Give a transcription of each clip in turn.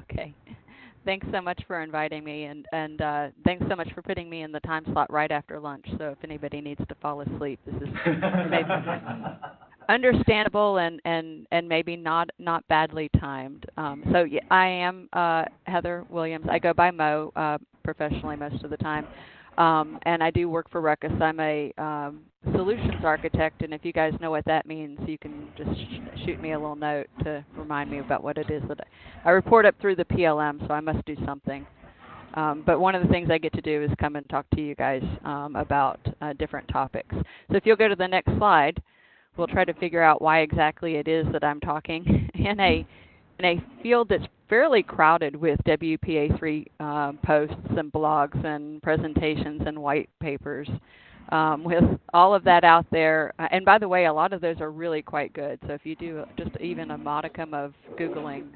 Okay. Thanks so much for inviting me, and thanks so much for putting me in the time slot right after lunch. So if anybody needs to fall asleep, this is maybe understandable and maybe not badly timed. So yeah, I am Heather Williams. I go by Mo professionally most of the time, and I do work for Ruckus. I'm a solutions architect, and if you guys know what that means, you can just shoot me a little note to remind me about what it is that I report up through the PLM, so I must do something. But one of the things I get to do is come and talk to you guys about different topics. So if you'll go to the next slide, we'll try to figure out why exactly it is that I'm talking in a field that's fairly crowded with WPA3 posts and blogs and presentations and white papers. With all of that out there, and by the way, a lot of those are really quite good. So if you do just even a modicum of Googling,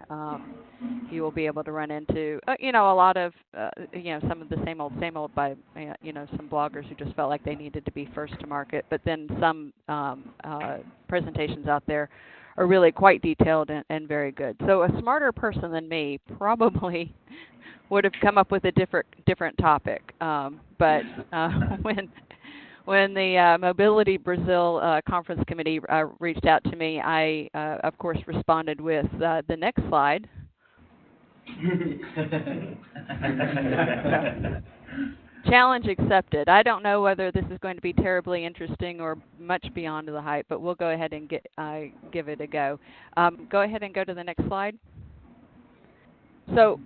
you will be able to run into, a lot of, some of the same old by, some bloggers who just felt like they needed to be first to market. But then some presentations out there are really quite detailed and very good. So a smarter person than me probably would have come up with a different topic. But when the Mobility Brazil Conference Committee reached out to me, I, of course, responded with the next slide. Challenge accepted. I don't know whether this is going to be terribly interesting or much beyond the hype, but we'll go ahead and give it a go. Go ahead and go to the next slide. So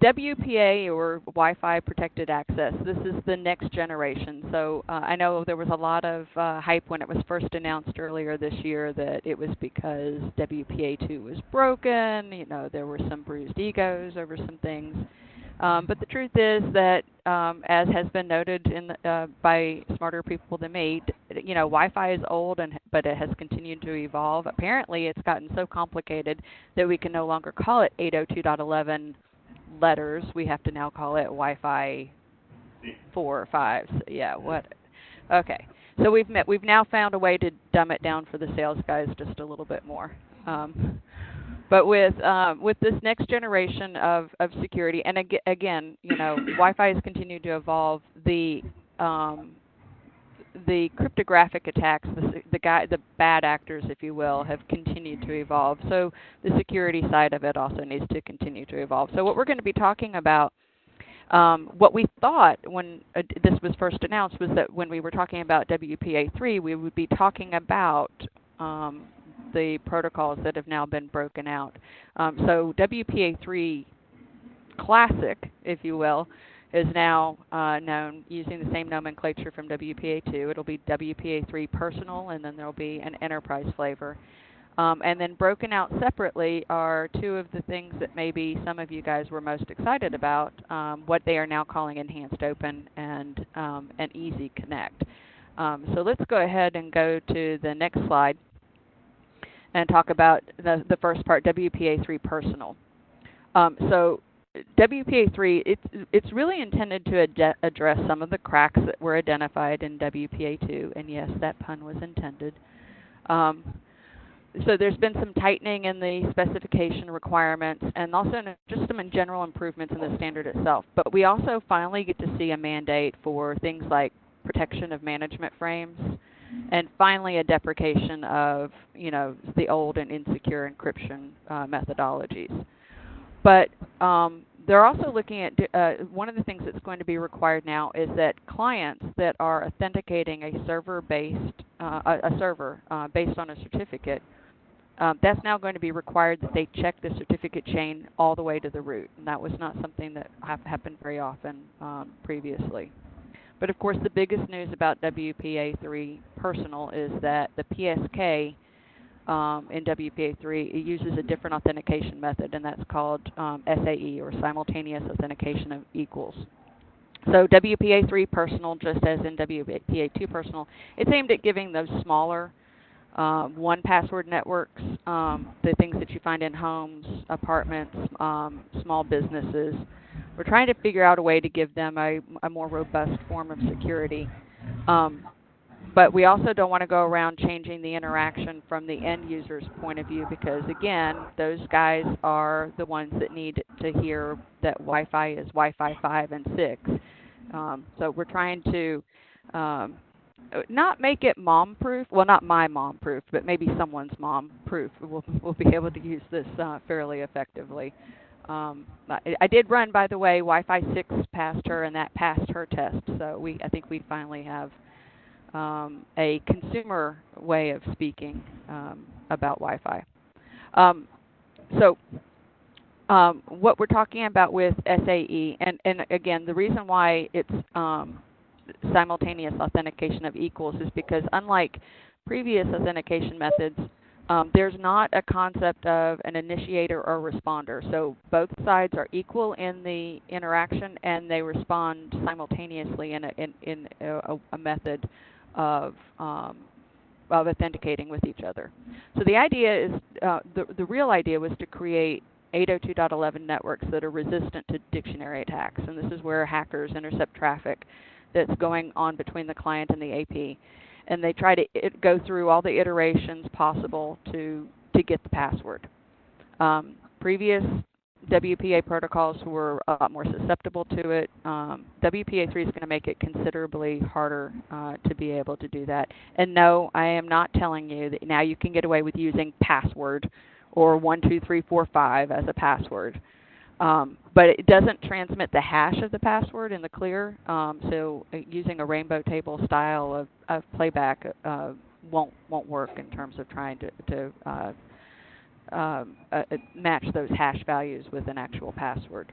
WPA, or Wi-Fi Protected Access, this is the next generation. So I know there was a lot of hype when it was first announced earlier this year that it was because WPA2 was broken. There were some bruised egos over some things. But the truth is that, as has been noted by smarter people than me, Wi-Fi is old, but it has continued to evolve. Apparently, it's gotten so complicated that we can no longer call it 802.11 letters. We have to now call it Wi-Fi 4 or 5. So, yeah, what? Okay. So we've now found a way to dumb it down for the sales guys just a little bit more. But with this next generation of security, and again, Wi-Fi has continued to evolve. The cryptographic attacks, the bad actors, if you will, have continued to evolve. So the security side of it also needs to continue to evolve. So what we're going to be talking about, what we thought when this was first announced was that when we were talking about WPA3, we would be talking about the protocols that have now been broken out. So WPA3 Classic, if you will, is now known using the same nomenclature from WPA2. It'll be WPA3 Personal, and then there'll be an Enterprise flavor. And then broken out separately are two of the things that maybe some of you guys were most excited about, what they are now calling Enhanced Open and Easy Connect. So let's go ahead and go to the next slide and talk about the first part, WPA3 Personal. So WPA3, it's really intended to address some of the cracks that were identified in WPA2, and yes, that pun was intended. So there's been some tightening in the specification requirements, and also just some general improvements in the standard itself. But we also finally get to see a mandate for things like protection of management frames, and finally a deprecation of the old and insecure encryption methodologies. But they're also looking at one of the things that's going to be required now is that clients that are authenticating a server based on a certificate, that's now going to be required that they check the certificate chain all the way to the root, and that was not something that happened very often previously. But of course, the biggest news about WPA3 Personal is that the PSK in WPA3, it uses a different authentication method, and that's called SAE, or Simultaneous Authentication of Equals. So WPA3 Personal, just as in WPA2 Personal, it's aimed at giving those smaller one-password networks, the things that you find in homes, apartments, small businesses. We're trying to figure out a way to give them a more robust form of security. But we also don't want to go around changing the interaction from the end user's point of view because, again, those guys are the ones that need to hear that Wi-Fi is Wi-Fi 5 and 6. So we're trying to not make it mom-proof. Well, not my mom-proof, but maybe someone's mom-proof. We'll be able to use this fairly effectively. I did run, by the way, Wi-Fi 6 past her, and that passed her test. So I think we finally have a consumer way of speaking about Wi-Fi. So what we're talking about with SAE, and again, the reason why it's simultaneous authentication of equals is because unlike previous authentication methods, there's not a concept of an initiator or responder. So both sides are equal in the interaction, and they respond simultaneously in a method of authenticating with each other. So the idea is, the real idea was to create 802.11 networks that are resistant to dictionary attacks, and this is where hackers intercept traffic that's going on between the client and the AP, and they try to go through all the iterations possible to get the password. Previous WPA protocols were a lot more susceptible to it. WPA3 is going to make it considerably harder to be able to do that. And no, I am not telling you that now you can get away with using password or 12345 as a password. But it doesn't transmit the hash of the password in the clear. So using a rainbow table style of playback won't work in terms of trying to match those hash values with an actual password.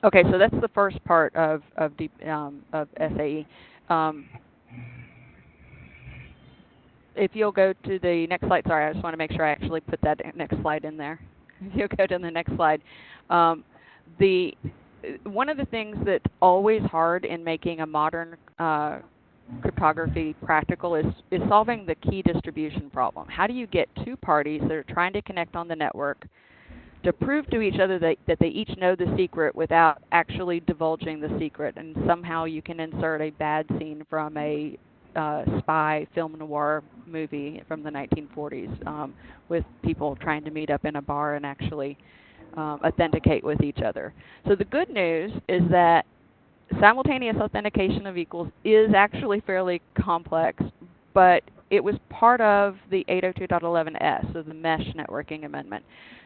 Okay, so that's the first part of SAE. If you'll go to the next slide, sorry, I just want to make sure I actually put that next slide in there. If you'll go to the next slide. One of the things that's always hard in making a modern cryptography practical is solving the key distribution problem. How do you get two parties that are trying to connect on the network to prove to each other that they each know the secret without actually divulging the secret? And somehow you can insert a bad scene from a spy film noir movie from the 1940s with people trying to meet up in a bar and actually authenticate with each other. So the good news is that simultaneous authentication of equals is actually fairly complex, but it was part of the 802.11s, so the mesh networking amendment.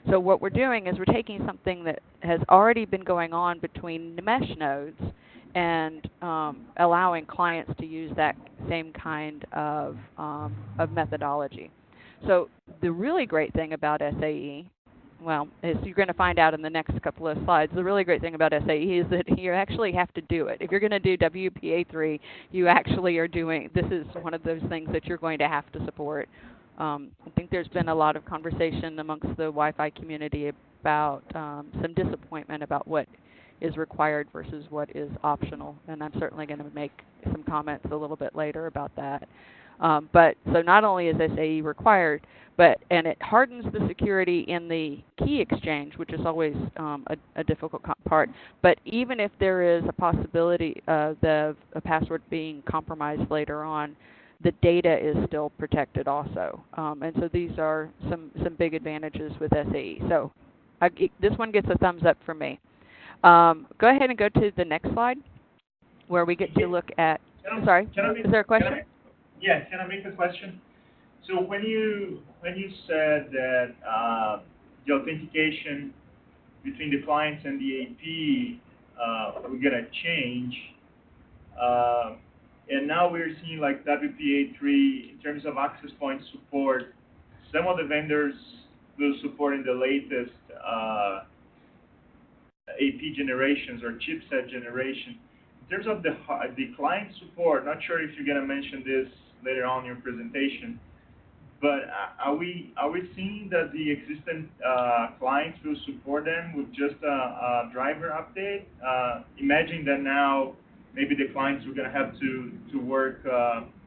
So what we're doing is we're taking something that has already been going on between the mesh nodes and allowing clients to use that same kind of methodology. So the really great thing about SAE, well, as you're going to find out in the next couple of slides, the really great thing about SAE is that you actually have to do it. If you're going to do WPA3, you actually are doing, this is one of those things that you're going to have to support. I think there's been a lot of conversation amongst the Wi-Fi community about some disappointment about what is required versus what is optional, and I'm certainly going to make some comments a little bit later about that. But so not only is SAE required, and it hardens the security in the key exchange, which is always a difficult part. But even if there is a possibility of a password being compromised later on, the data is still protected also. And so these are some big advantages with SAE. So this one gets a thumbs up from me. Go ahead and go to the next slide, where we get to look at. Sorry, is there a question? Yes, can I make a question? So when you said that the authentication between the clients and the AP we're gonna change, and now we're seeing like WPA3 in terms of access point support. Some of the vendors will support in the latest AP generations or chipset generation. In terms of the client support, not sure if you're gonna mention this later on in your presentation, but are we seeing that the existing clients will support them with just a driver update? Imagine that now maybe the clients are going to have to work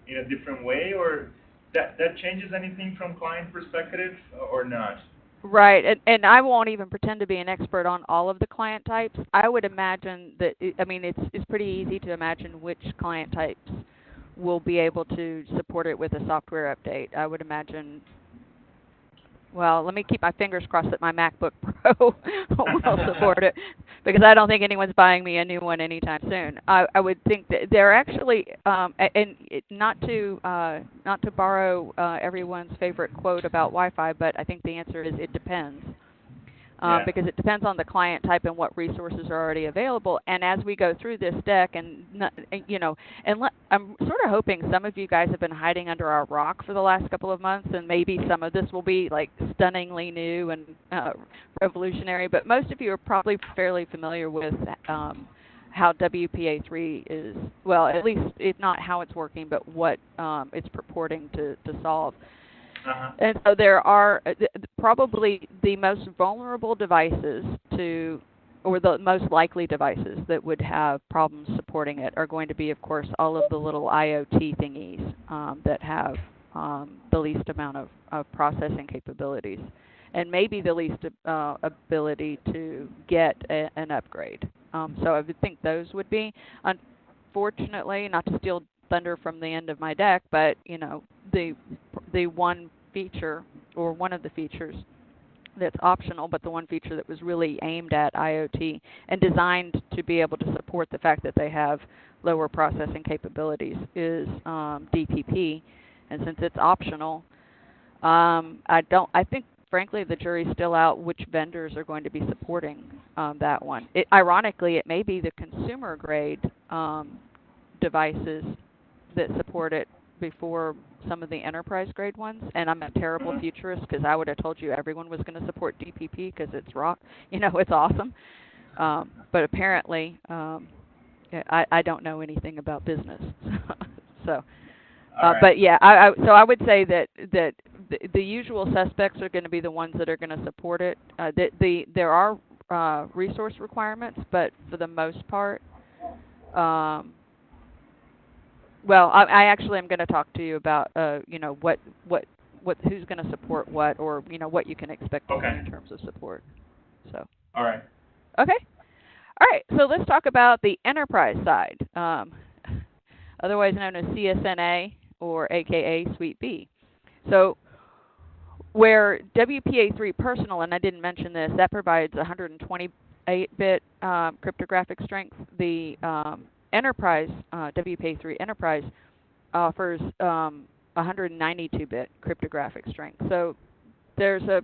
in a different way, or that changes anything from client perspective or not? Right, and I won't even pretend to be an expert on all of the client types. I would imagine that, it's pretty easy to imagine which client types will be able to support it with a software update. I would imagine. Well, let me keep my fingers crossed that my MacBook Pro will support it, because I don't think anyone's buying me a new one anytime soon. I would think that they're actually, not to borrow everyone's favorite quote about Wi-Fi, but I think the answer is it depends. Yeah. Because it depends on the client type and what resources are already available. And as we go through this deck, I'm sort of hoping some of you guys have been hiding under our rock for the last couple of months, and maybe some of this will be like stunningly new and revolutionary. But most of you are probably fairly familiar with how WPA3 is, well, at least if not how it's working, but what it's purporting to solve. Uh-huh. And so there are probably the most vulnerable devices or the most likely devices that would have problems supporting it are going to be, of course, all of the little IoT thingies that have the least amount of processing capabilities, and maybe the least ability to get an upgrade. So I would think those would be. Unfortunately, not to steal thunder from the end of my deck, but the one feature, or one of the features that's optional, but the one feature that was really aimed at IoT and designed to be able to support the fact that they have lower processing capabilities is DPP. And since it's optional, I think frankly the jury's still out which vendors are going to be supporting that one. Ironically, it may be the consumer grade devices that support it before some of the enterprise grade ones, and I'm a terrible futurist because I would have told you everyone was going to support DPP because it's it's awesome. But apparently, I don't know anything about business. So, Right. But yeah, I would say that the usual suspects are going to be the ones that are going to support it. There are resource requirements, but for the most part, well, I actually am going to talk to you about who's going to support what, or what you can expect to see in terms of support. So. All right. Okay. All right. So let's talk about the enterprise side, otherwise known as CSNA, or AKA Suite B. So where WPA3 Personal, and I didn't mention this, that provides 128-bit cryptographic strength. The Enterprise, WPA3 Enterprise, offers 192-bit cryptographic strength. So there's a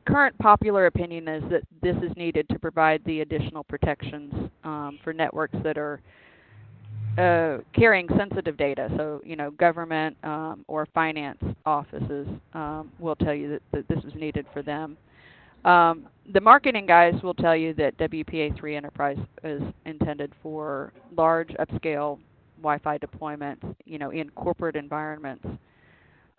current popular opinion is that this is needed to provide the additional protections for networks that are carrying sensitive data. So, government or finance offices will tell you that this is needed for them. The marketing guys will tell you that WPA3 Enterprise is intended for large upscale Wi-Fi deployments, in corporate environments.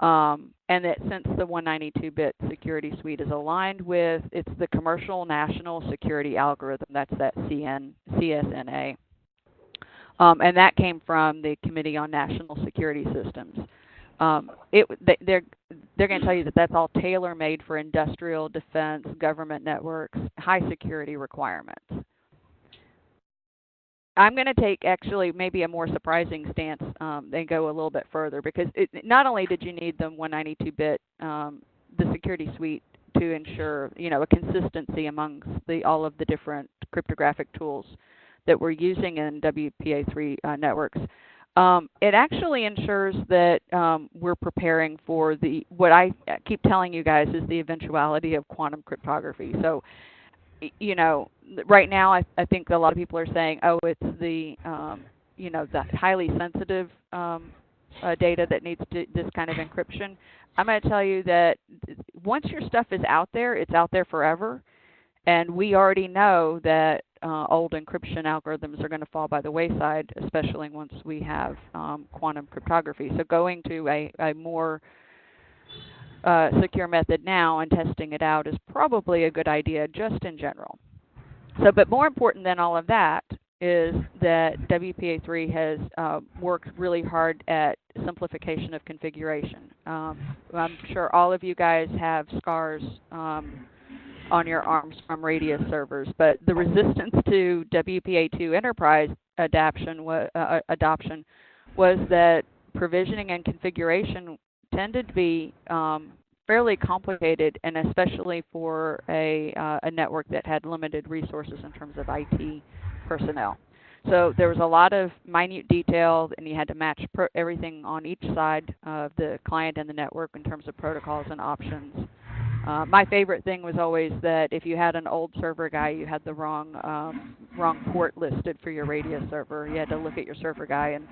And that since the 192-bit security suite is aligned with, it's the Commercial National Security Algorithm, that's that CSNA. And that came from the Committee on National Security Systems. They're going to tell you that that's all tailor-made for industrial, defense, government networks, high security requirements. I'm going to take actually maybe a more surprising stance and go a little bit further, because not only did you need the 192-bit, the security suite to ensure a consistency amongst all of the different cryptographic tools that we're using in WPA3 networks. It actually ensures that we're preparing for what I keep telling you guys is the eventuality of quantum cryptography. So, right now I think a lot of people are saying, oh, it's the highly sensitive data that needs this kind of encryption. I'm going to tell you that once your stuff is out there, it's out there forever. And we already know that old encryption algorithms are going to fall by the wayside, especially once we have quantum cryptography. So going to a more secure method now and testing it out is probably a good idea just in general. So, but more important than all of that is that WPA3 has worked really hard at simplification of configuration. I'm sure all of you guys have scars on your arms from Radius servers, but the resistance to WPA2 Enterprise adoption was that provisioning and configuration tended to be fairly complicated, and especially for a network that had limited resources in terms of IT personnel. So there was a lot of minute detail, and you had to match everything on each side of the client and the network in terms of protocols and options. My favorite thing was always that if you had an old server guy, you had the wrong port listed for your radio server. You had to look at your server guy and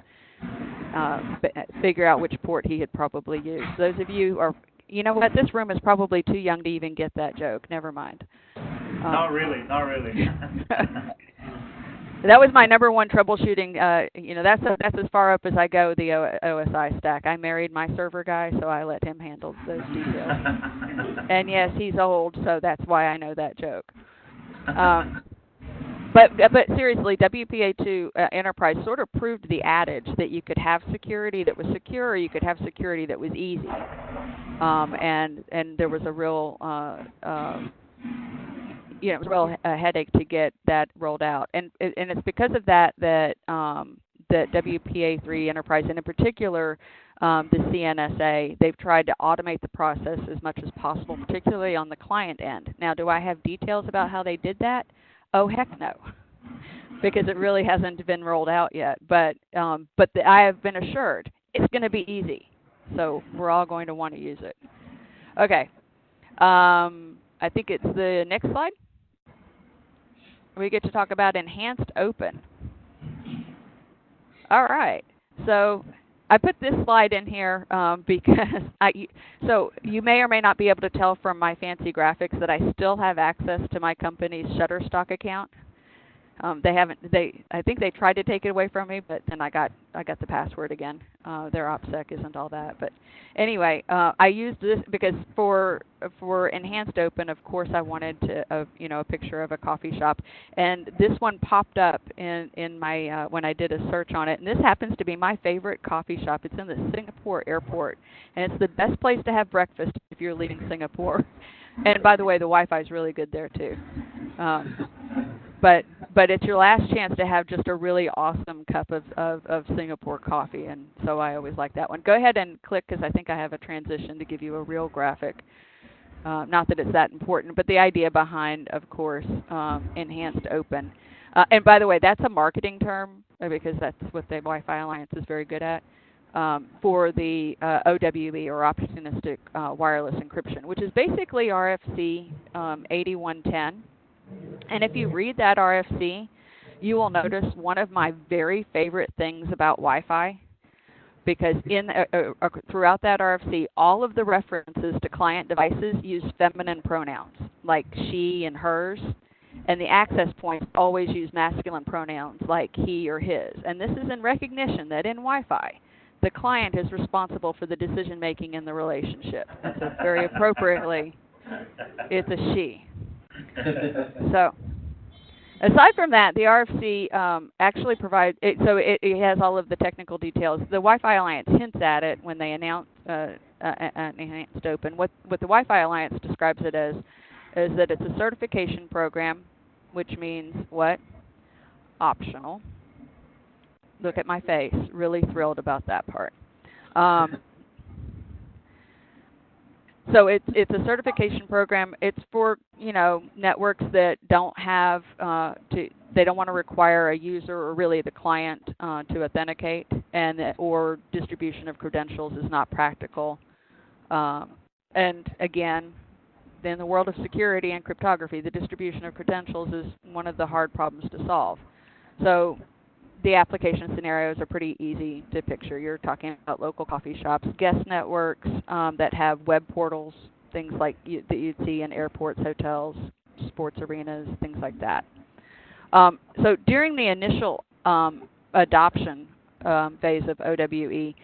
figure out which port he had probably used. Those of you are, you know what, this room is probably too young to even get that joke. Never mind. Not really, not really. That was my number one troubleshooting. That's as far up as I go, the OSI stack. I married my server guy, so I let him handle those details. And yes, he's old, so that's why I know that joke. But seriously, WPA2 Enterprise sort of proved the adage that you could have security that was secure, or you could have security that was easy. And there was a real it was a real headache to get that rolled out, and it's because of that that WPA3 Enterprise, and in particular the CNSA, they've tried to automate the process as much as possible, particularly on the client end. Now, do I have details about how they did that? Oh, heck no, because it really hasn't been rolled out yet. But I have been assured it's going to be easy, so we're all going to want to use it. Okay, I think it's the next slide. We get to talk about enhanced open. All right, so I put this slide in here because so you may or may not be able to tell from my fancy graphics that I still have access to my company's Shutterstock account. I think they tried to take it away from me, but then I got the password again. Their OPSEC isn't all that, but anyway, I used this because for enhanced open, of course, I wanted a picture of a coffee shop, and this one popped up in my when I did a search on it, and this happens to be my favorite coffee shop. It's in the Singapore airport, and it's the best place to have breakfast if you're leaving Singapore. And by the way, the Wi-Fi is really good there too. But it's your last chance to have just a really awesome cup of Singapore coffee, and so I always like that one. Go ahead and click, because I think I have a transition to give you a real graphic. Not that it's that important, but the idea behind, of course, enhanced open. And by the way, that's a marketing term, because that's what the Wi-Fi Alliance is very good at, for the OWE, or opportunistic wireless encryption, which is basically RFC 8110. And if you read that RFC, you will notice one of my very favorite things about Wi-Fi, because throughout that RFC, all of the references to client devices use feminine pronouns, like she and hers, and the access points always use masculine pronouns, like he or his. And this is in recognition that in Wi-Fi, the client is responsible for the decision-making in the relationship. So very appropriately, it's a she. So, aside from that, the RFC actually provides it, so it has all of the technical details. The Wi-Fi Alliance hints at it when they announce enhanced open. What the Wi-Fi Alliance describes it as is that it's a certification program, which means what? Optional. Look at my face. Really thrilled about that part. So it's a certification program. It's for networks that don't have they don't want to require a user, or really the client, to authenticate, or distribution of credentials is not practical. And again, in the world of security and cryptography, the distribution of credentials is one of the hard problems to solve. So the application scenarios are pretty easy to picture. You're talking about local coffee shops, guest networks that have web portals, things like that you'd see in airports, hotels, sports arenas, things like that. So during the initial adoption phase of OWE,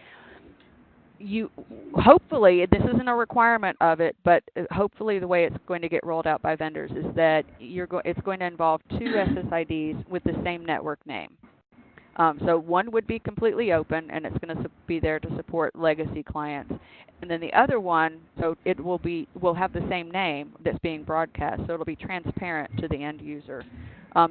hopefully, this isn't a requirement of it, but hopefully the way it's going to get rolled out by vendors is that it's going to involve two SSIDs with the same network name. So one would be completely open, and it's going to be there to support legacy clients. And then the other one, so it will have the same name that's being broadcast, so it'll be transparent to the end user.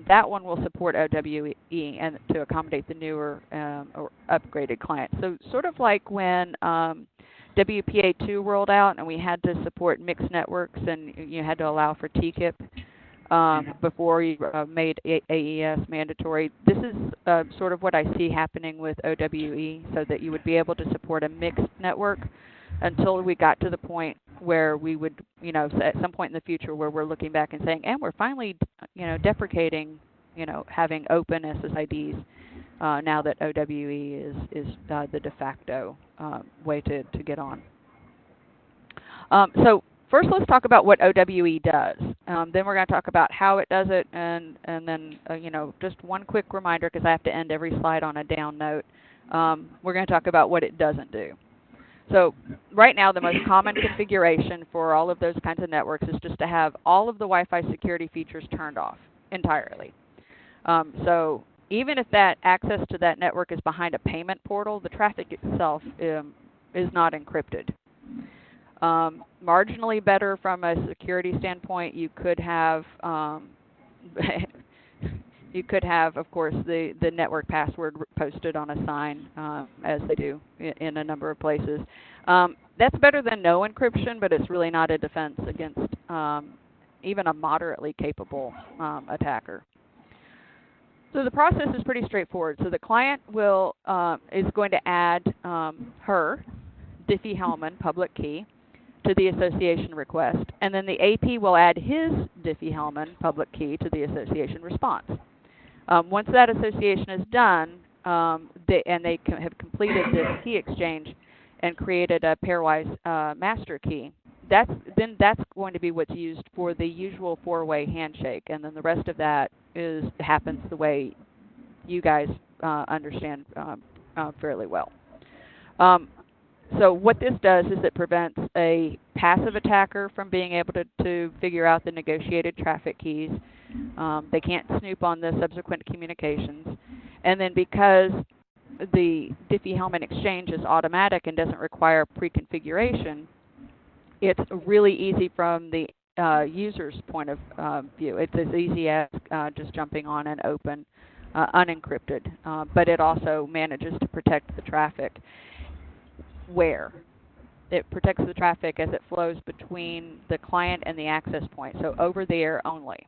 That one will support OWE and to accommodate the newer or upgraded clients. So sort of like when WPA3 rolled out and we had to support mixed networks and you had to allow for TKIP before you made AES mandatory. This is sort of what I see happening with OWE, so that you would be able to support a mixed network until we got to the point where we would, at some point in the future where we're looking back and saying, and we're finally, deprecating, having open SSIDs now that OWE is the de facto way to get on. So first, let's talk about what OWE does. Then we're going to talk about how it does it, and then just one quick reminder, because I have to end every slide on a down note. We're going to talk about what it doesn't do. So right now, the most common configuration for all of those kinds of networks is just to have all of the Wi-Fi security features turned off entirely. So even if that access to that network is behind a payment portal, the traffic itself is not encrypted. Marginally better from a security standpoint, you could have of course, the network password posted on a sign, as they do in a number of places. That's better than no encryption, but it's really not a defense against even a moderately capable attacker. So the process is pretty straightforward. So the client is going to add her Diffie-Hellman public key to the association request, and then the AP will add his Diffie-Hellman public key to the association response. Once that association is done, and they have completed this key exchange and created a pairwise master key, that's going to be what's used for the usual four-way handshake, and then the rest of that happens the way you guys understand fairly well. So what this does is it prevents a passive attacker from being able to figure out the negotiated traffic keys. They can't snoop on the subsequent communications. And then because the Diffie-Hellman exchange is automatic and doesn't require pre-configuration, it's really easy from the user's point of view. It's as easy as just jumping on and open, unencrypted, but it also manages to protect the traffic. Where it protects the traffic as it flows between the client and the access point, so over the air only.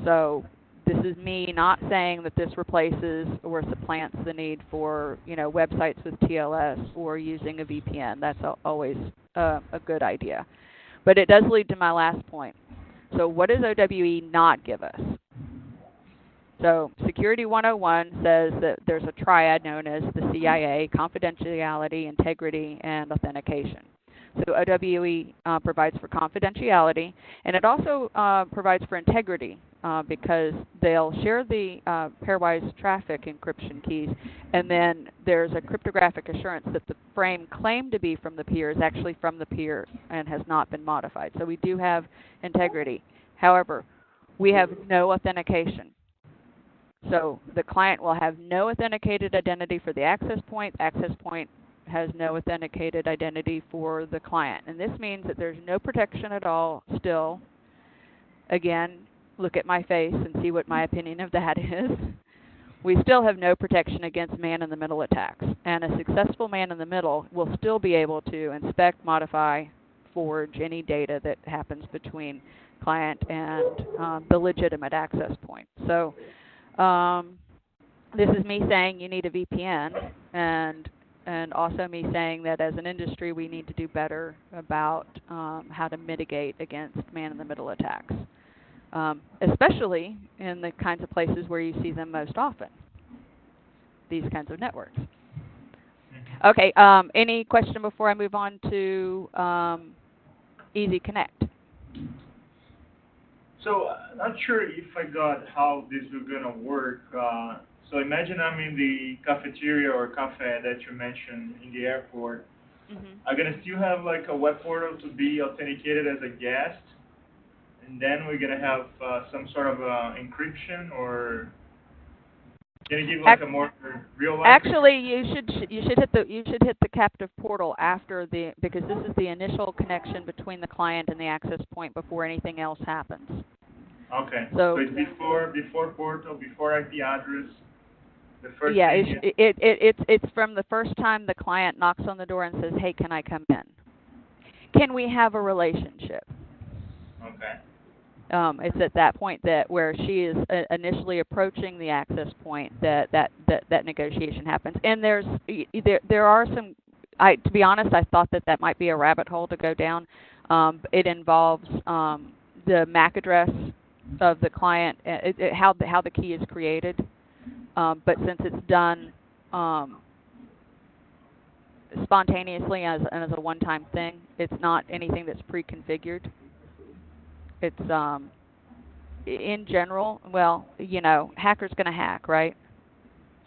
So this is me not saying that this replaces or supplants the need for websites with TLS or using a VPN. That's always a good idea. But it does lead to my last point. So what does OWE not give us? So Security 101 says that there's a triad known as the CIA: confidentiality, integrity, and authentication. So OWE provides for confidentiality, and it also provides for integrity because they'll share the pairwise traffic encryption keys, and then there's a cryptographic assurance that the frame claimed to be from the peer is actually from the peer and has not been modified. So we do have integrity. However, we have no authentication. So the client will have no authenticated identity for the access point. The access point has no authenticated identity for the client. And this means that there's no protection at all still. Again, look at my face and see what my opinion of that is. We still have no protection against man-in-the-middle attacks. And a successful man-in-the-middle will still be able to inspect, modify, forge any data that happens between client and the legitimate access point. So this is me saying you need a VPN, and also me saying that as an industry we need to do better about how to mitigate against man-in-the-middle attacks, especially in the kinds of places where you see them most often, these kinds of networks. Okay, any question before I move on to Easy Connect? So not sure if I got how this is going to work. So imagine I'm in the cafeteria or cafe that you mentioned in the airport. Mm-hmm. I'm going to still have like a web portal to be authenticated as a guest, and then we're going to have some sort of encryption, or Can you give like a more real life Actually, you should hit the captive portal after the, because this is the initial connection between the client and the access point before anything else happens. Okay. So So it's before portal, before IP address. The first yeah, thing is it's from the first time the client knocks on the door and says, "Hey, can I come in? Can we have a relationship?" okay. It's at that point that where she is initially approaching the access point that negotiation happens. And there are some. To be honest, I thought that might be a rabbit hole to go down. It involves the MAC address of the client, how the key is created. But since it's done spontaneously as a one-time thing, it's not anything that's pre-configured. It's in general, well, hacker's going to hack, right?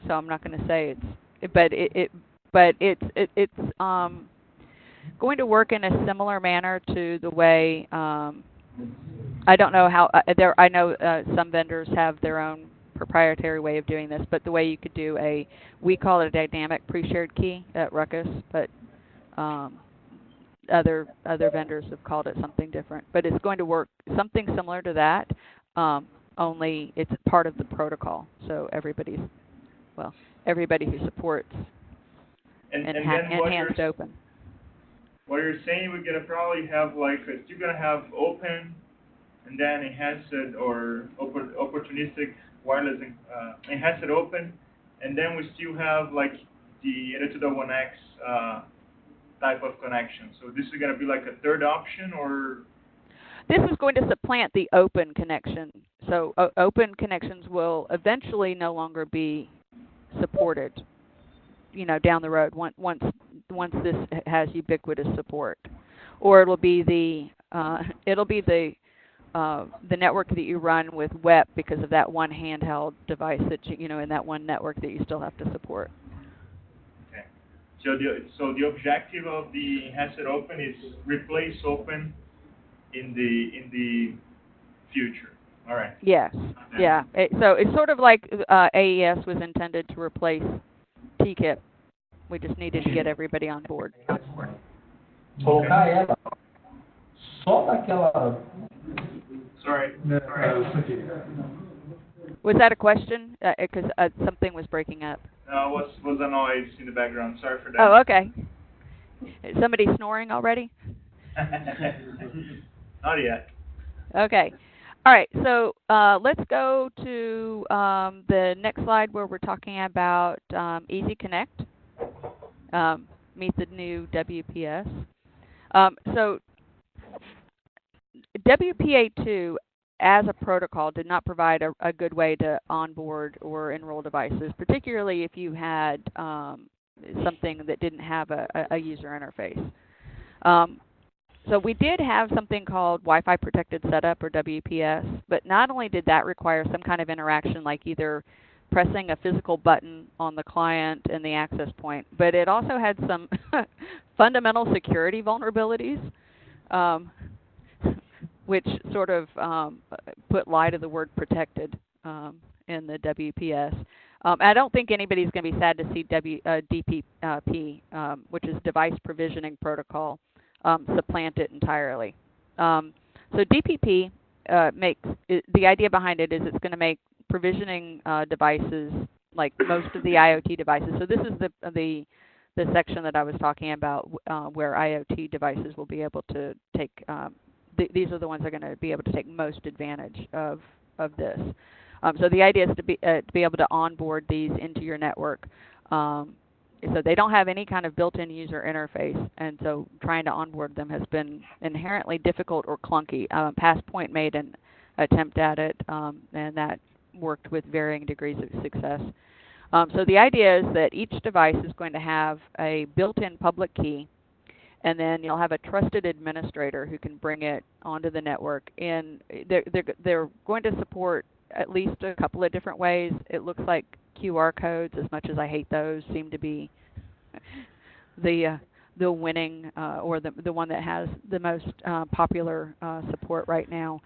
So I'm not going to say it's going to work in a similar manner to the way I don't know how I know some vendors have their own proprietary way of doing this, but the way you could do we call it a dynamic pre-shared key at Ruckus, but other vendors have called it something different. But it's going to work something similar to that, only it's part of the protocol. So everybody who supports enhanced open. What you're saying, we're gonna probably have like you're gonna have open, and then enhanced or opportunistic wireless enhanced open, and then we still have like the 802.1x type of connection. So this is going to be like a third option, or this is going to supplant the open connection. So open connections will eventually no longer be supported, down the road once this has ubiquitous support, or it'll be the network that you run with WEP because of that one handheld device that in that one network that you still have to support. Okay. So the objective of the enhanced open is replace open in the future. All right. Yes. Okay. Yeah. So it's sort of like AES was intended to replace TKIP. We just needed to get everybody on board. Colocar ela só daquela. Sorry. Was that a question? Because something was breaking up. Was a noise in the background. Sorry for that. Oh, okay. Is somebody snoring already? Not yet. Okay. All right. So let's go to the next slide where we're talking about Easy Connect. Meet the new WPS. So WPA2 as a protocol did not provide a good way to onboard or enroll devices, particularly if you had something that didn't have a user interface. So we did have something called Wi-Fi Protected Setup, or WPS, but not only did that require some kind of interaction like either pressing a physical button on the client and the access point, but it also had some fundamental security vulnerabilities, which sort of put lie to the word protected in the WPS. I don't think anybody's going to be sad to see DPP, which is Device Provisioning Protocol, supplant it entirely. So DPP the idea behind it is it's going to make provisioning devices like most of the IoT devices. So this is the section that I was talking about where IoT devices will be able to take. These are the ones that are going to be able to take most advantage of this. So the idea is to be able to onboard these into your network. So they don't have any kind of built-in user interface, and so trying to onboard them has been inherently difficult or clunky. PassPoint made an attempt at it, and that worked with varying degrees of success. So the idea is that each device is going to have a built-in public key, and then you'll have a trusted administrator who can bring it onto the network. And they're going to support at least a couple of different ways. It looks like QR codes, as much as I hate those, seem to be the winning or the one that has the most popular support right now.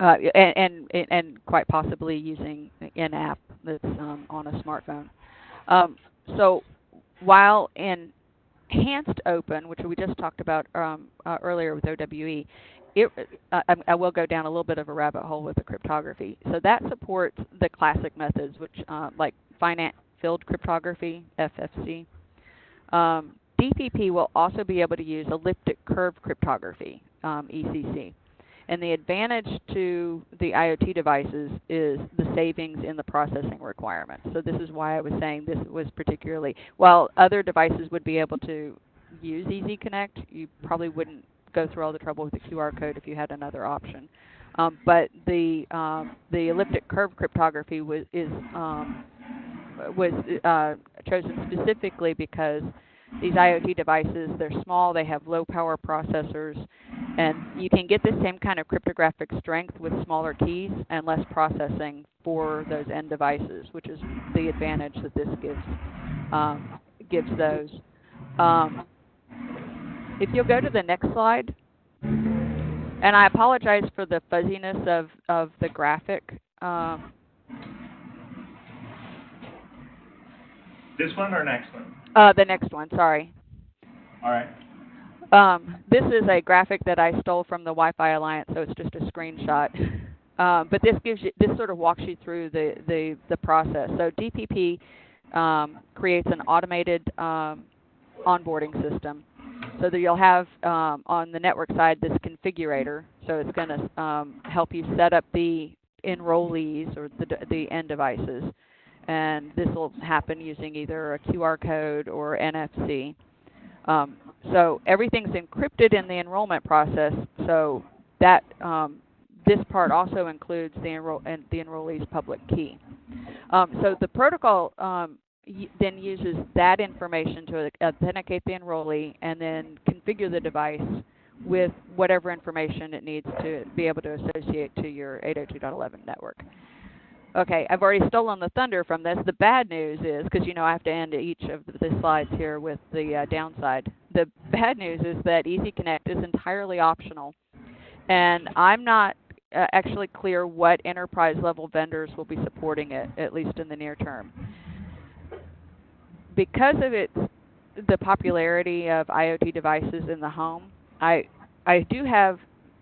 and quite possibly using an app that's on a smartphone. So while enhanced open, which we just talked about earlier with OWE, I will go down a little bit of a rabbit hole with the cryptography. So that supports the classic methods, which like finite field cryptography, FFC. DPP will also be able to use elliptic curve cryptography, ECC. And the advantage to the IoT devices is the savings in the processing requirements. So this is why I was saying this was particularly, while other devices would be able to use Easy Connect, you probably wouldn't go through all the trouble with the QR code if you had another option. But the elliptic curve cryptography was chosen specifically because these IoT devices, they're small, they have low power processors, and you can get the same kind of cryptographic strength with smaller keys and less processing for those end devices, which is the advantage that this gives those. If you'll go to the next slide, and I apologize for the fuzziness of the graphic. This one or next one? The next one, sorry. All right. This is a graphic that I stole from the Wi-Fi Alliance, so it's just a screenshot. But this sort of walks you through the process. So DPP creates an automated onboarding system, so that you'll have on the network side this configurator. So it's going to help you set up the enrollees or the end devices. And this will happen using either a QR code or NFC. So everything's encrypted in the enrollment process. So that this part also includes the enrollee's public key. So the protocol then uses that information to authenticate the enrollee and then configure the device with whatever information it needs to be able to associate to your 802.11 network. Okay, I've already stolen the thunder from this. The bad news is, because I have to end each of the slides here with the downside. The bad news is that Easy Connect is entirely optional, and I'm not actually clear what enterprise level vendors will be supporting it, at least in the near term. Because of the popularity of IoT devices in the home, I do have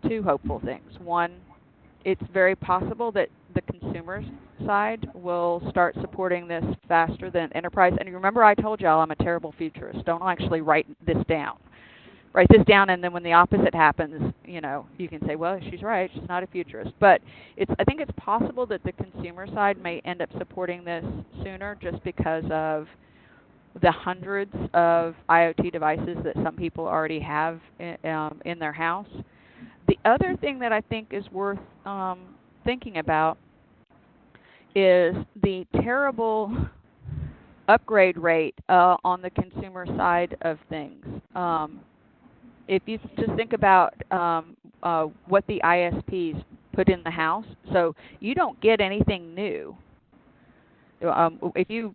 two hopeful things. One, it's very possible that the consumer side will start supporting this faster than enterprise. And remember, I told y'all I'm a terrible futurist. Don't actually write this down. Write this down, and then when the opposite happens, you can say, well, she's right. She's not a futurist. But I think it's possible that the consumer side may end up supporting this sooner just because of the hundreds of IoT devices that some people already have in their house. The other thing that I think is worth thinking about is the terrible upgrade rate on the consumer side of things. If you just think about what the ISPs put in the house, so you don't get anything new. If you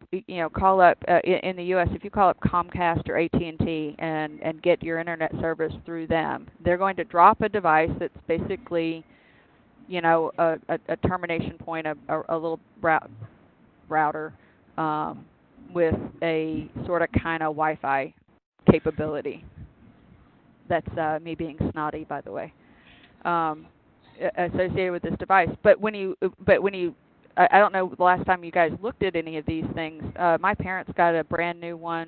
call up in the U.S., if you call up Comcast or AT&T and get your internet service through them, they're going to drop a device that's basically, a termination point, a little router with a sort of kind of Wi-Fi capability. That's me being snotty, by the way, associated with this device. But when you I don't know the last time you guys looked at any of these things. My parents got a brand new one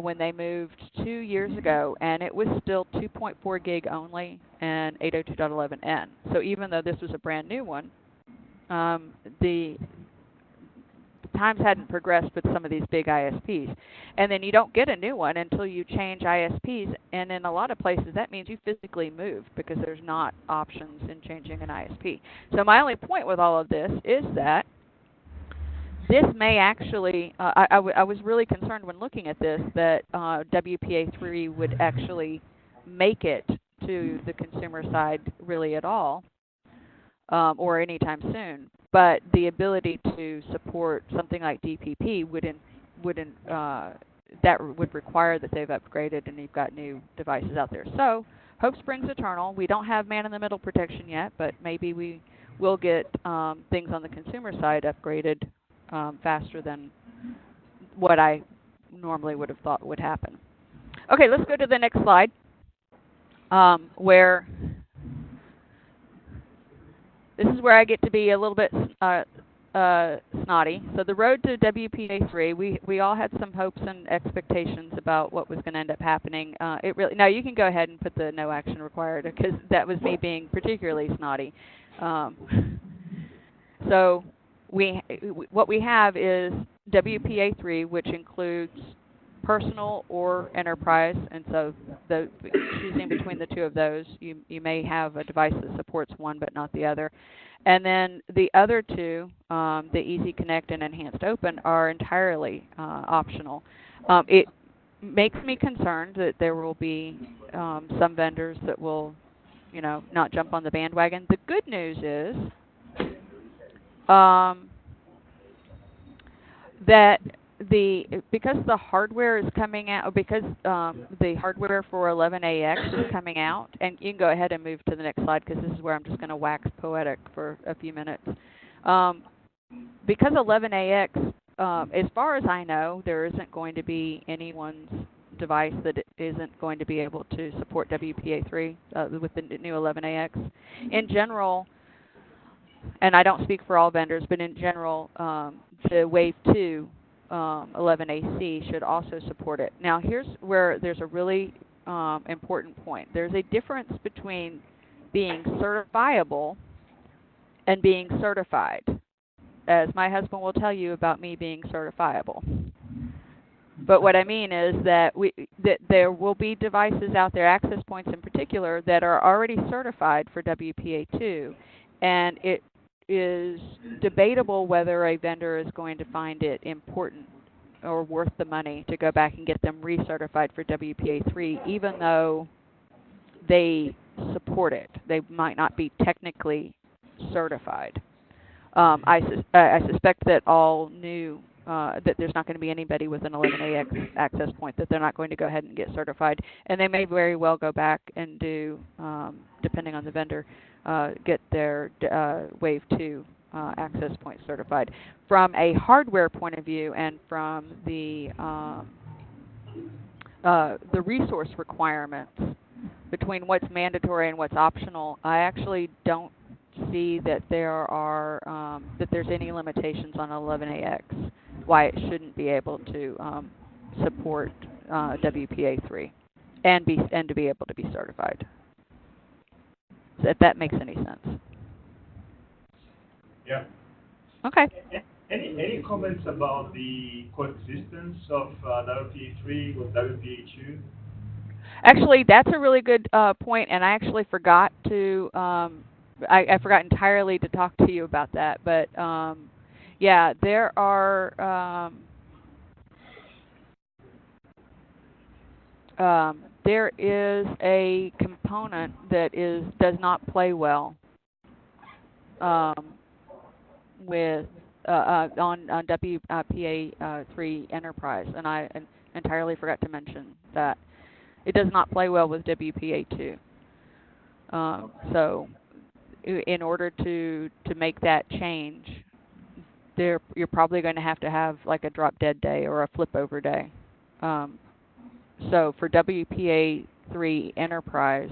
when they moved 2 years ago, and it was still 2.4 gig only and 802.11n. So even though this was a brand new one, the times hadn't progressed with some of these big ISPs. And then you don't get a new one until you change ISPs, and in a lot of places that means you physically move because there's not options in changing an ISP. So my only point with all of this is that this may actually, I was really concerned when looking at this that WPA3 would actually make it to the consumer side really at all or anytime soon. But the ability to support something like DPP that would require that they've upgraded and you've got new devices out there. So Hope springs eternal. We don't have man-in-the-middle protection yet, but maybe we will get things on the consumer side upgraded faster than what I normally would have thought would happen. Okay, let's go to the next slide, where this is where I get to be a little bit snotty. So the road to WPA3, we all had some hopes and expectations about what was going to end up happening. It really, now you can go ahead and put the no action required, because that was me being particularly snotty. So what we have is WPA3, which includes personal or enterprise, and so choosing between the two of those, you may have a device that supports one but not the other. And then the other two, the Easy Connect and Enhanced Open, are entirely optional. It makes me concerned that there will be some vendors that will, not jump on the bandwagon. The good news is that because the hardware is coming out, because the hardware for 11AX is coming out, and you can go ahead and move to the next slide, because this is where I'm just going to wax poetic for a few minutes. Because 11AX, as far as I know, there isn't going to be anyone's device that isn't going to be able to support WPA3 with the new 11AX. In general, and I don't speak for all vendors, but in general, the Wave 2 11AC should also support it. Now, here's where there's a really important point. There's a difference between being certifiable and being certified, as my husband will tell you about me being certifiable. But what I mean is that there will be devices out there, access points in particular, that are already certified for WPA2, and it is debatable whether a vendor is going to find it important or worth the money to go back and get them recertified for WPA3, even though they support it. They might not be technically certified. I suspect that all new, that there's not going to be anybody with an 11AX access point, that they're not going to go ahead and get certified. And they may very well go back and do, depending on the vendor, get their Wave 2 access point certified. From a hardware point of view, and from the resource requirements between what's mandatory and what's optional, I actually don't see that there's any limitations on 11AX why it shouldn't be able to support WPA3 and to be able to be certified. If that makes any sense. Yeah. Okay. Any comments about the coexistence of WPA3 with WPA2? Actually, that's a really good point, and I actually forgot to. I forgot entirely to talk to you about that, but yeah, there are. There is a component that does not play well with on WPA3 Enterprise, and I entirely forgot to mention that it does not play well with WPA2. So, in order to make that change, you're probably going to have like a drop dead day or a flip over day. So for WPA3 Enterprise,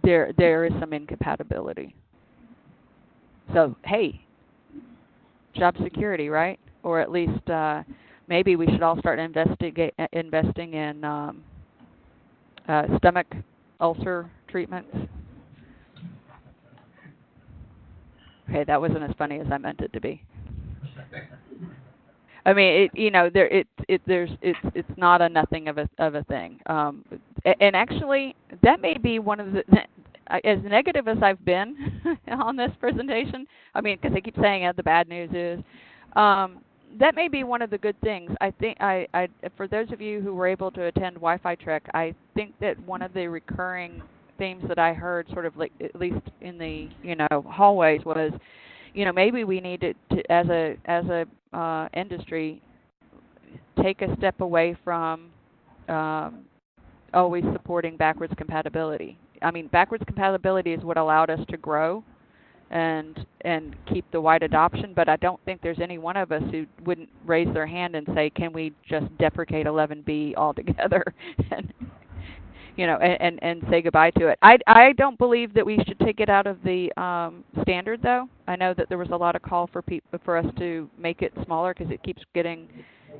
there is some incompatibility. So hey, job security, right? Or at least maybe we should all start investing in stomach ulcer treatments. Okay, that wasn't as funny as I meant it to be. I mean, it's not a nothing of a thing. And actually, that may be one of the, as negative as I've been on this presentation. I mean, because they keep saying the bad news is, that may be one of the good things. I think for those of you who were able to attend Wi-Fi Trek, I think that one of the recurring themes that I heard, sort of like at least in the hallways, was, maybe we need to as a industry, take a step away from always supporting backwards compatibility. I mean, backwards compatibility is what allowed us to grow and keep the wide adoption, but I don't think there's any one of us who wouldn't raise their hand and say, can we just deprecate 11B altogether and and say goodbye to it. I don't believe that we should take it out of the standard, though. I know that there was a lot of call for us to make it smaller because it keeps getting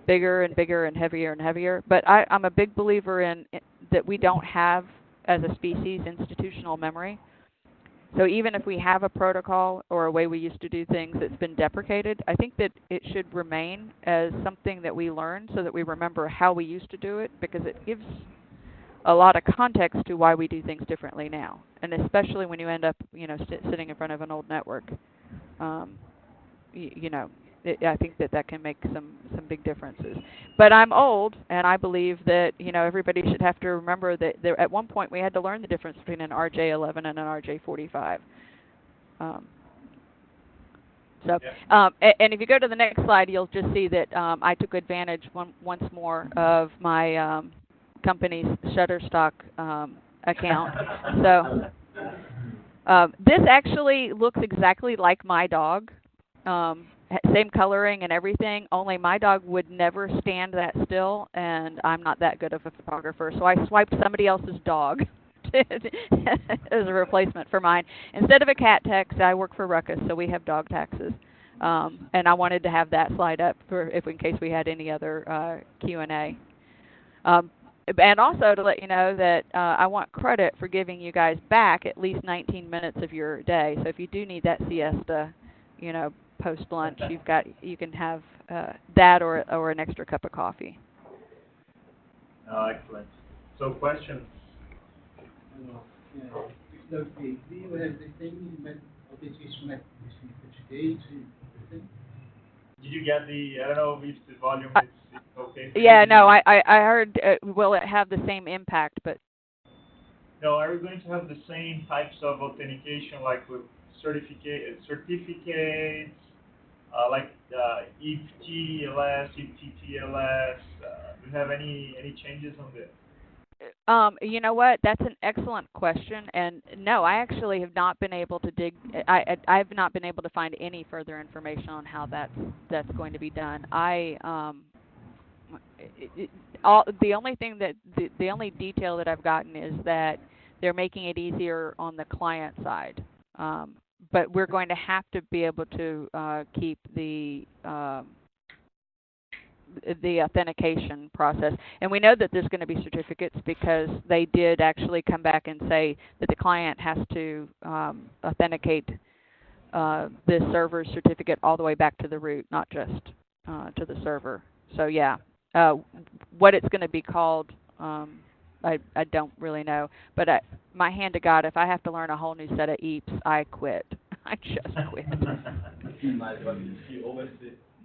bigger and bigger and heavier and heavier. But I'm a big believer in that we don't have, as a species, institutional memory. So even if we have a protocol or a way we used to do things that's been deprecated, I think that it should remain as something that we learn so that we remember how we used to do it, because it gives a lot of context to why we do things differently now, and especially when you end up, sitting in front of an old network. I think that can make some big differences. But I'm old, and I believe that everybody should have to remember that at one point we had to learn the difference between an RJ11 and an RJ45. And if you go to the next slide, you'll just see that I took advantage once more of my company's Shutterstock account. So this actually looks exactly like my dog. Same coloring and everything, only my dog would never stand that still, and I'm not that good of a photographer, so I swiped somebody else's dog as a replacement for mine. Instead of a cat tax, I work for Ruckus, so we have dog taxes. And I wanted to have that slide up in case we had any other Q&A. And also to let you know that I want credit for giving you guys back at least 19 minutes of your day. So if you do need that siesta, post lunch, you can have that or an extra cup of coffee. Excellent. So questions? WPA3, we have the same authentication method between certificate. Did you get I don't know if the volume is okay? Yeah, no, I heard, will it have the same impact, but... No, are we going to have the same types of authentication, like with certificates, like EFT-TLS, EFT-TLS? Do you have any changes on this? You know what? That's an excellent question, and no, I actually have not been able to dig. I've not been able to find any further information on how that's going to be done. The only detail that I've gotten is that they're making it easier on the client side, but we're going to have to be able to keep the authentication process. And we know that there's going to be certificates because they did actually come back and say that the client has to authenticate the server's certificate all the way back to the root, not just to the server. So yeah, what it's going to be called, I don't really know. But my hand to God, if I have to learn a whole new set of EAPs, I quit. I just quit.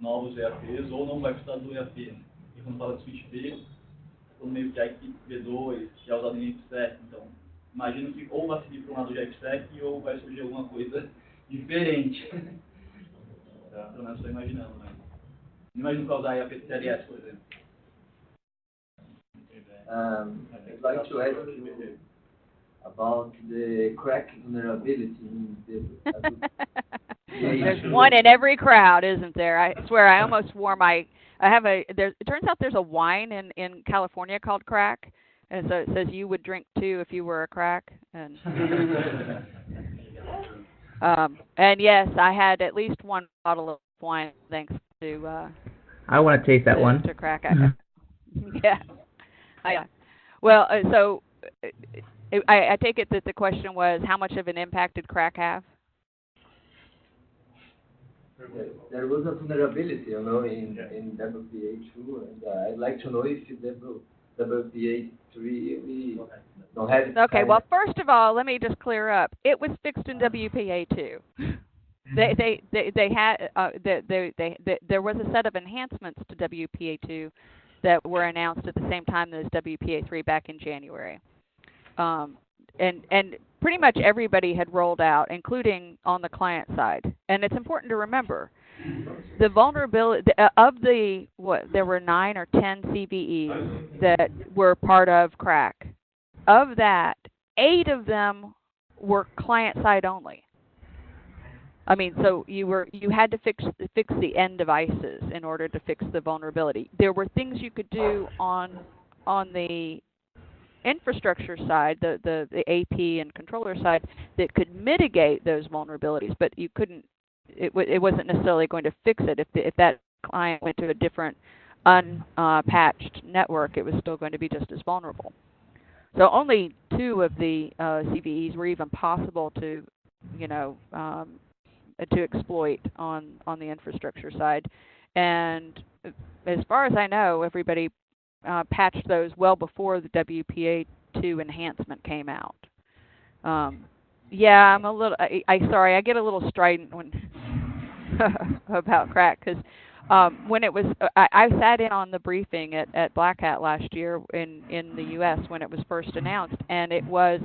Novos EAPs ou não vai precisar do EAP. E quando fala de switch B, tô meio que a equipe B2, que é usado em IPsec. Então, imagino que ou vai seguir para um lado de IPsec ou vai surgir alguma coisa diferente. Pelo menos estou imaginando, mas não imagino que vai usar EAP TLS, por exemplo. I'd like to ask you about the crack vulnerability in the There's one in every crowd, isn't there? I swear, I almost wore my. It turns out there's a wine in California called crack, and so it says you would drink too if you were a crack. And and yes, I had at least one bottle of wine thanks to. I want to taste that one. To crack. Yeah. Well, so I take it that the question was, how much of an impact did crack have? There was a vulnerability, in WPA2, and I'd like to know if WPA3 we don't have it. Okay, well, first of all, let me just clear up. It was fixed in WPA2. They had there was a set of enhancements to WPA2 that were announced at the same time as WPA3 back in January. And pretty much everybody had rolled out, including on the client side. And it's important to remember, the vulnerability of there were 9 or 10 CVEs that were part of crack. of that, 8 of them were client side only. I mean, so you had to fix the end devices in order to fix the vulnerability. There were things you could do on the infrastructure side, the AP and controller side, that could mitigate those vulnerabilities, but you couldn't. It wasn't necessarily going to fix it. If that client went to a different unpatched network, it was still going to be just as vulnerable. So only 2 of the CVEs were even possible to, to exploit on the infrastructure side. And as far as I know, everybody patched those well before the WPA2 enhancement came out. Yeah, I'm a little. Sorry, I get a little strident when about crack because when it was, I sat in on the briefing at Black Hat last year in the U.S. when it was first announced, and it was,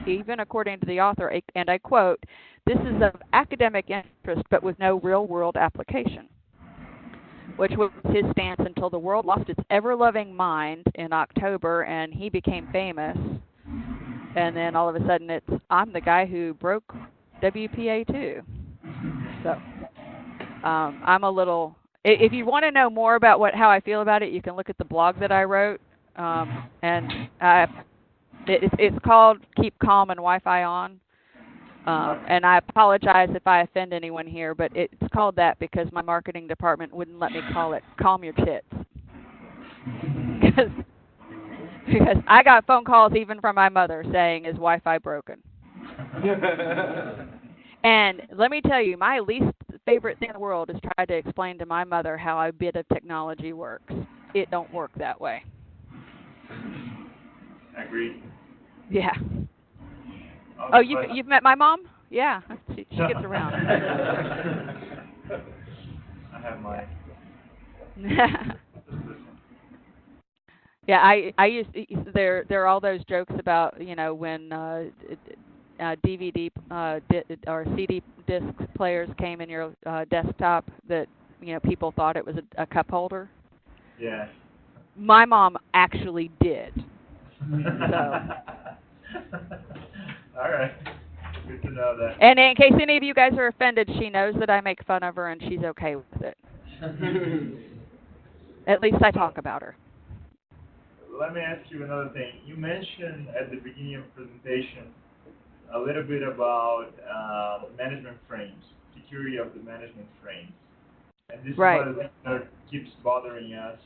even according to the author, and I quote, "This is of academic interest but with no real-world application," which was his stance until the world lost its ever-loving mind in October and he became famous. And then all of a sudden I'm the guy who broke WPA2. So I'm a little, if you want to know more about how I feel about it, you can look at the blog that I wrote. And it's called Keep Calm and Wi-Fi On. And I apologize if I offend anyone here, but it's called that because my marketing department wouldn't let me call it Calm Your Tits. Because I got phone calls even from my mother saying, "Is Wi-Fi broken?" And let me tell you, my least favorite thing in the world is try to explain to my mother how a bit of technology works. It don't work that way. Agreed. Yeah. Oh, you've met my mom? Yeah, she gets around. I have mine. Yeah, I used there are all those jokes about when DVD or CD disc players came in your desktop that people thought it was a cup holder. Yeah. My mom actually did. So. All right. Good to know that. And in case any of you guys are offended, she knows that I make fun of her and she's okay with it. At least I talk about her. Let me ask you another thing. You mentioned at the beginning of the presentation a little bit about management frames, security of the management frames. And this right. is one of the things that keeps bothering us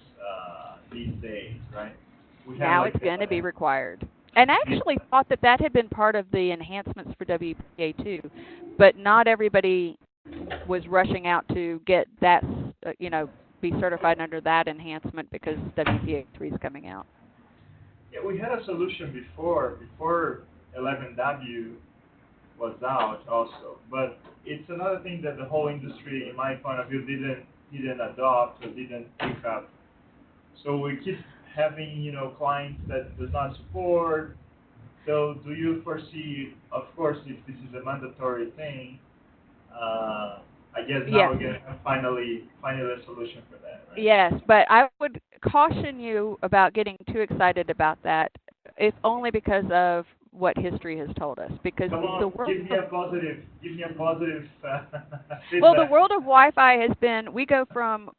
these days, right? Now it's going to be required. And I actually thought that had been part of the enhancements for WPA2, but not everybody was rushing out to get that, be certified under that enhancement because WPA3 is coming out. Yeah, we had a solution before 11W was out also, but it's another thing that the whole industry, in my point of view, didn't adopt or didn't pick up. So we keep having, clients that does not support. So do you foresee, of course, if this is a mandatory thing, I guess now we're going to have finally a solution for that, right? Yes, but I would caution you about getting too excited about that, if only because of what history has told us. Because the world give me a positive feedback. Well, the world of Wi-Fi has been, we go from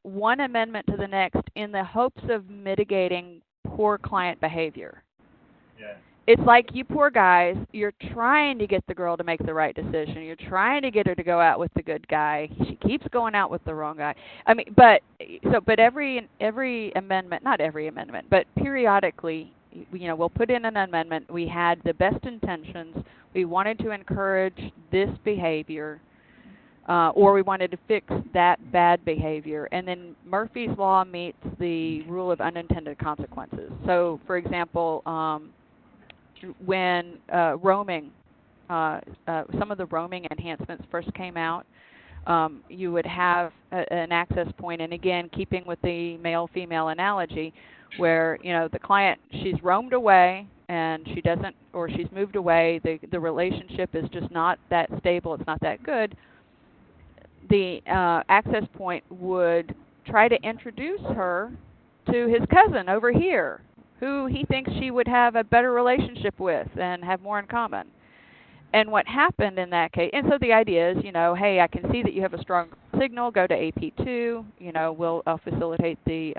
one amendment to the next in the hopes of mitigating poor client behavior. Yeah. It's like you poor guys, you're trying to get the girl to make the right decision. You're trying to get her to go out with the good guy. She keeps going out with the wrong guy. I mean, but every amendment, not every amendment, but periodically, we'll put in an amendment. We had the best intentions. We wanted to encourage this behavior, or we wanted to fix that bad behavior. And then Murphy's Law meets the rule of unintended consequences. So, for example, when roaming, some of the roaming enhancements first came out, you would have an access point, and again, keeping with the male-female analogy, where the client, she's roamed away and she doesn't, or she's moved away, the relationship is just not that stable, it's not that good. The access point would try to introduce her to his cousin over here, who he thinks she would have a better relationship with and have more in common. And what happened in that case, and so the idea is, hey, I can see that you have a strong signal. Go to AP2. We'll facilitate the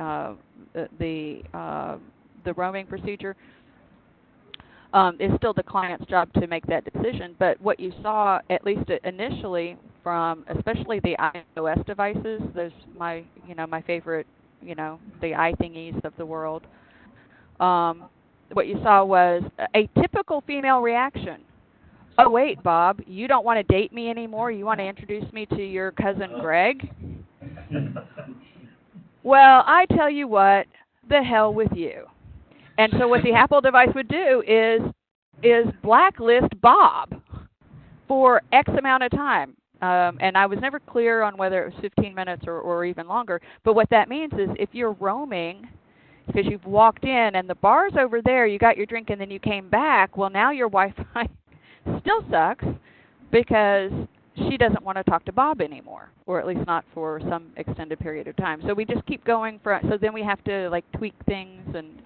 roaming procedure. It's still the client's job to make that decision. But what you saw, at least initially, from especially the iOS devices, those my favorite, the iThingies of the world. What you saw was a typical female reaction. Oh, wait, Bob, you don't want to date me anymore? You want to introduce me to your cousin Greg? Well, I tell you what, the hell with you. And so what the Apple device would do is blacklist Bob for X amount of time. And I was never clear on whether it was 15 minutes or even longer. But what that means is if you're roaming, because you've walked in and the bar's over there, you got your drink and then you came back, well, now your Wi-Fi still sucks because she doesn't want to talk to Bob anymore, or at least not for some extended period of time. So we just keep going so then we have to tweak things and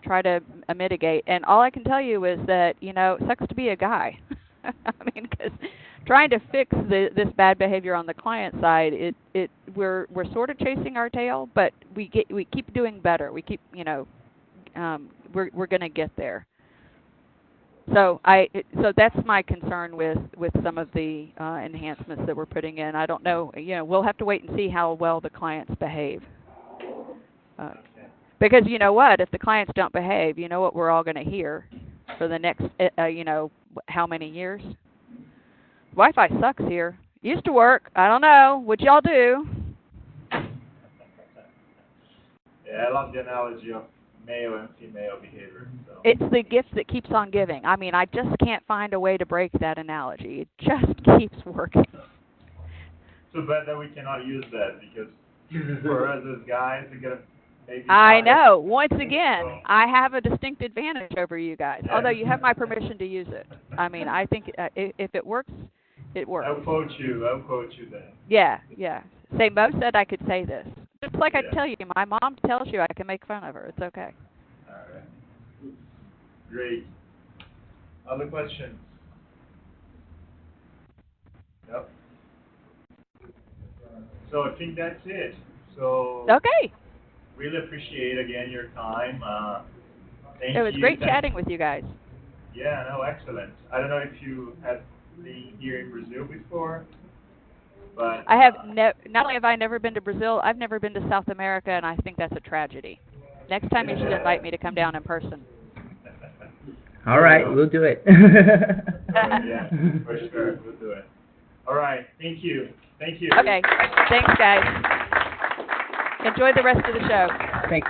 try to mitigate. And all I can tell you is that it sucks to be a guy. I mean, because trying to fix this bad behavior on the client side, we're sort of chasing our tail, but we keep doing better. We keep we're going to get there. So that's my concern with some of the enhancements that we're putting in. I don't know. We'll have to wait and see how well the clients behave. Because you know what? If the clients don't behave, you know what we're all going to hear for the next, how many years? Wi-Fi sucks here. Used to work. I don't know. What y'all do? Yeah, I love the analogy of male and female behavior. So. It's the gift that keeps on giving. I mean, I just can't find a way to break that analogy. It just keeps working. Too bad that we cannot use that because for us as guys, we're going to maybe... I know. Once again, I have a distinct advantage over you guys, although you have my permission to use it. I mean, I think if it works, it works. I'll quote you then. Yeah. Say, Mo said I could say this. Just like I tell you, my mom tells you I can make fun of her. It's okay. All right. Great. Other questions? Yep. So I think that's it. So okay. Really appreciate again your time. Thank you. It was great chatting with you guys. Yeah, no, excellent. I don't know if you have been here in Brazil before, but I have. Not only have I never been to Brazil, I've never been to South America, and I think that's a tragedy. Next time you should invite me to come down in person. All right, we'll do it. Yeah, for sure, we'll do it. All right, thank you. Okay, thanks, guys. Enjoy the rest of the show. Thanks,